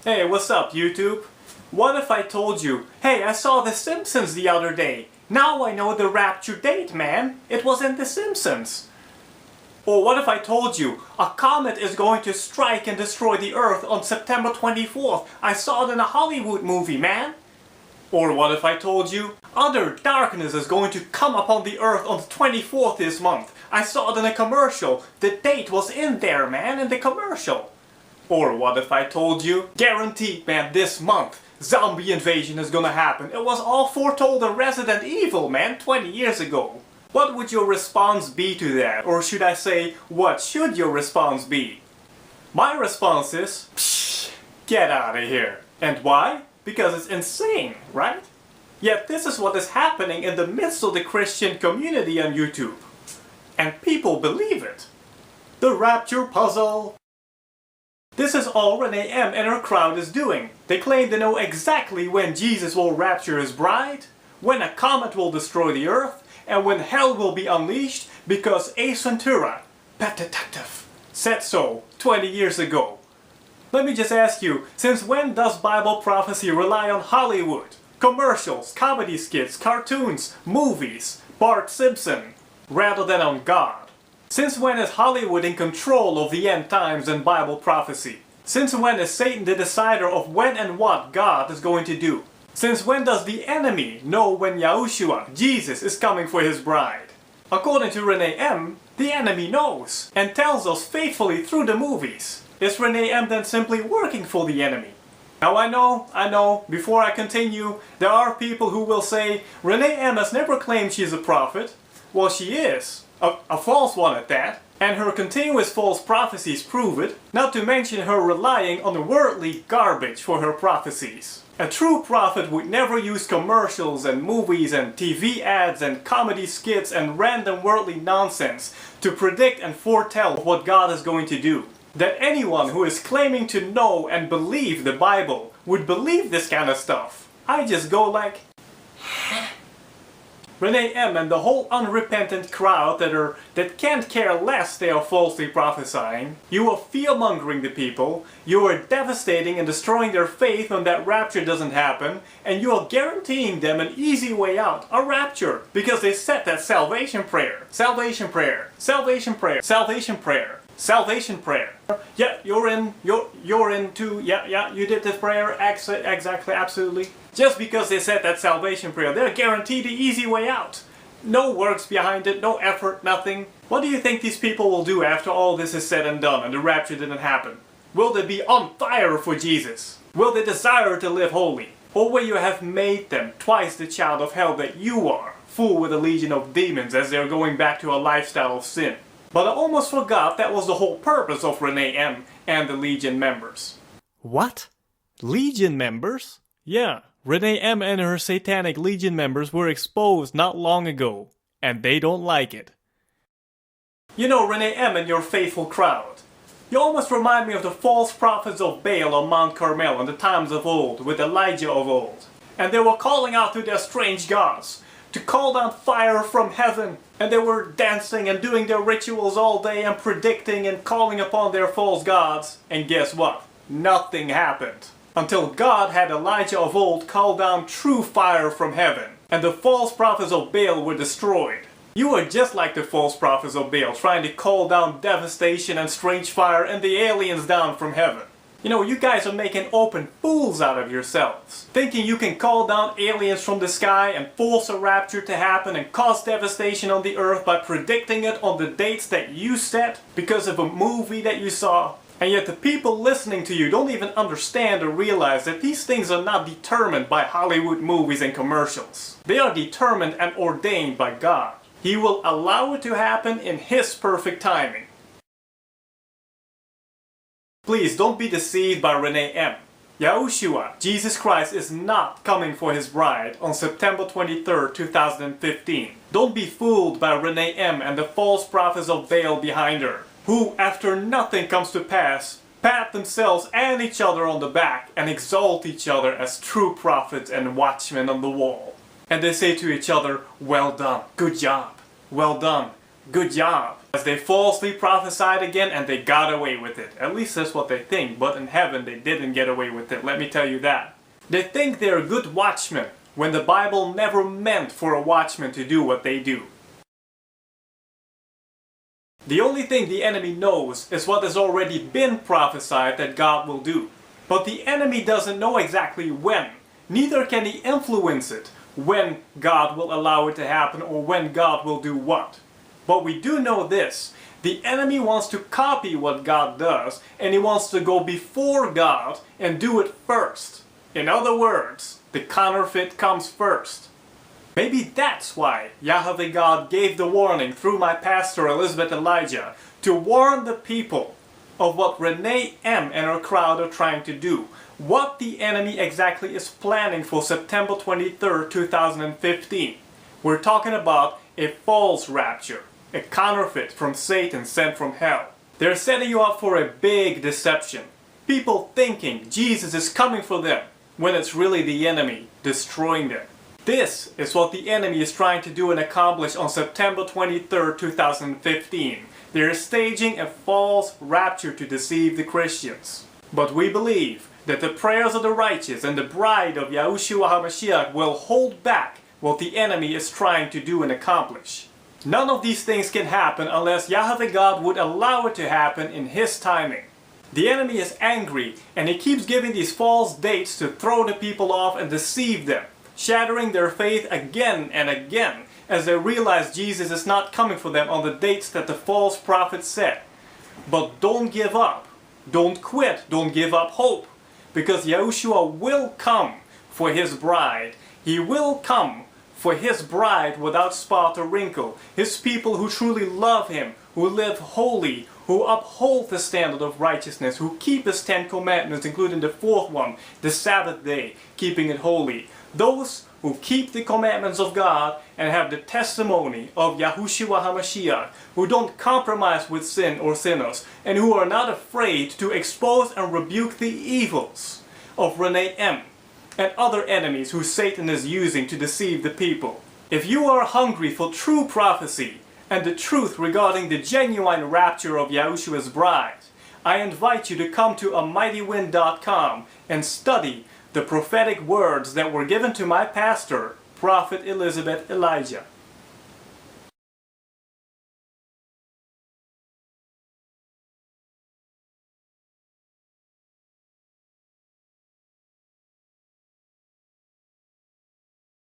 Hey, what's up, YouTube? What if I told you, hey, I saw The Simpsons the other day. Now I know the Rapture date, man. It was in The Simpsons. Or what if I told you, a comet is going to strike and destroy the Earth on September 24th. I saw it in a Hollywood movie, man. Or what if I told you, utter darkness is going to come upon the Earth on the 24th this month. I saw it in a commercial. The date was in there, man, in the commercial. Or what if I told you, guaranteed, man, this month, zombie invasion is gonna happen. It was all foretold in Resident Evil, man, 20 years ago. What would your response be to that? Or should I say, what should your response be? My response is, psh, get out of here. And why? Because it's insane, right? Yet this is what is happening in the midst of the Christian community on YouTube. And people believe it. The Rapture puzzle. This is all Renee M and her crowd is doing. They claim to know exactly when Jesus will rapture his bride, when a comet will destroy the earth, and when hell will be unleashed because Ace Ventura, Pet Detective, said so 20 years ago. Let me just ask you, since when does Bible prophecy rely on Hollywood? Commercials, comedy skits, cartoons, movies, Bart Simpson, rather than on God? Since when is Hollywood in control of the end times and Bible prophecy? Since when is Satan the decider of when and what God is going to do? Since when does the enemy know when YAHUSHUA, Jesus, is coming for his bride? According to Renee M, the enemy knows and tells us faithfully through the movies. Is Renee M then simply working for the enemy? Now I know, before I continue, there are people who will say, Renee M has never claimed she's a prophet. Well, she is. A false one at that, and her continuous false prophecies prove it, not to mention her relying on worldly garbage for her prophecies. A true prophet would never use commercials and movies and TV ads and comedy skits and random worldly nonsense to predict and foretell what God is going to do. That anyone who is claiming to know and believe the Bible would believe this kind of stuff. I just go like, Renee M and the whole unrepentant crowd that can't care less they are falsely prophesying. You are fear-mongering the people, you are devastating and destroying their faith when that rapture doesn't happen, and you are guaranteeing them an easy way out, a rapture, because they said that salvation prayer, salvation prayer, salvation prayer, salvation prayer, salvation prayer. Yeah, you're in too, yeah, you did this prayer, exactly, absolutely. Just because they said that salvation prayer, they're guaranteed the easy way out. No works behind it, no effort, nothing. What do you think these people will do after all this is said and done and the rapture didn't happen? Will they be on fire for Jesus? Will they desire to live holy? Or will you have made them twice the child of hell that you are, full with a legion of demons as they're going back to a lifestyle of sin? But I almost forgot that was the whole purpose of Renee M and the Legion members. What? Legion members? Yeah. Renee M and her satanic Legion members were exposed not long ago, and they don't like it. You know, Renee M and your faithful crowd, you almost remind me of the false prophets of Baal on Mount Carmel in the times of old, with Elijah of old. And they were calling out to their strange gods to call down fire from heaven, and they were dancing and doing their rituals all day and predicting and calling upon their false gods. And guess what? Nothing happened. Until God had Elijah of old call down true fire from heaven, and the false prophets of Baal were destroyed. You are just like the false prophets of Baal, trying to call down devastation and strange fire and the aliens down from heaven. You know, you guys are making open fools out of yourselves, thinking you can call down aliens from the sky and force a rapture to happen and cause devastation on the earth by predicting it on the dates that you set because of a movie that you saw. And yet the people listening to you don't even understand or realize that these things are not determined by Hollywood movies and commercials. They are determined and ordained by God. He will allow it to happen in His perfect timing. Please don't be deceived by Renee M. YAHUSHUA, Jesus Christ, is not coming for His bride on September 23rd, 2015. Don't be fooled by Renee M and the false prophets of Baal behind her, who, after nothing comes to pass, pat themselves and each other on the back and exalt each other as true prophets and watchmen on the wall. And they say to each other, well done, good job, well done, good job. As they falsely prophesied again and they got away with it. At least that's what they think, but in heaven they didn't get away with it, let me tell you that. They think they're good watchmen when the Bible never meant for a watchman to do what they do. The only thing the enemy knows is what has already been prophesied that God will do. But the enemy doesn't know exactly when. Neither can he influence it, when God will allow it to happen or when God will do what. But we do know this. The enemy wants to copy what God does, and he wants to go before God and do it first. In other words, the counterfeit comes first. Maybe that's why Yahweh God gave the warning through my pastor Elizabeth Elijah to warn the people of what Renee M. and her crowd are trying to do. What the enemy exactly is planning for September 23rd, 2015. We're talking about a false rapture, a counterfeit from Satan sent from hell. They're setting you up for a big deception. People thinking Jesus is coming for them when it's really the enemy destroying them. This is what the enemy is trying to do and accomplish on September 23rd, 2015. They are staging a false rapture to deceive the Christians. But we believe that the prayers of the righteous and the bride of YAHUSHUA HA MASHIACH will hold back what the enemy is trying to do and accomplish. None of these things can happen unless Yahweh God would allow it to happen in His timing. The enemy is angry and he keeps giving these false dates to throw the people off and deceive them, shattering their faith again and again as they realize Jesus is not coming for them on the dates that the false prophet said. But don't give up. Don't quit. Don't give up hope. Because Yahushua will come for His bride. He will come for His bride without spot or wrinkle. His people who truly love Him, who live holy, who uphold the standard of righteousness, who keep His 10 commandments, including the 4th one, the Sabbath day, keeping it holy. Those who keep the commandments of God and have the testimony of YAHUSHUA HA MASHIACH, who don't compromise with sin or sinners, and who are not afraid to expose and rebuke the evils of Renee M. and other enemies who Satan is using to deceive the people. If you are hungry for true prophecy and the truth regarding the genuine rapture of Yahushua's bride, I invite you to come to amightywind.com and study the prophetic words that were given to my pastor, Prophet Elizabeth Elijah.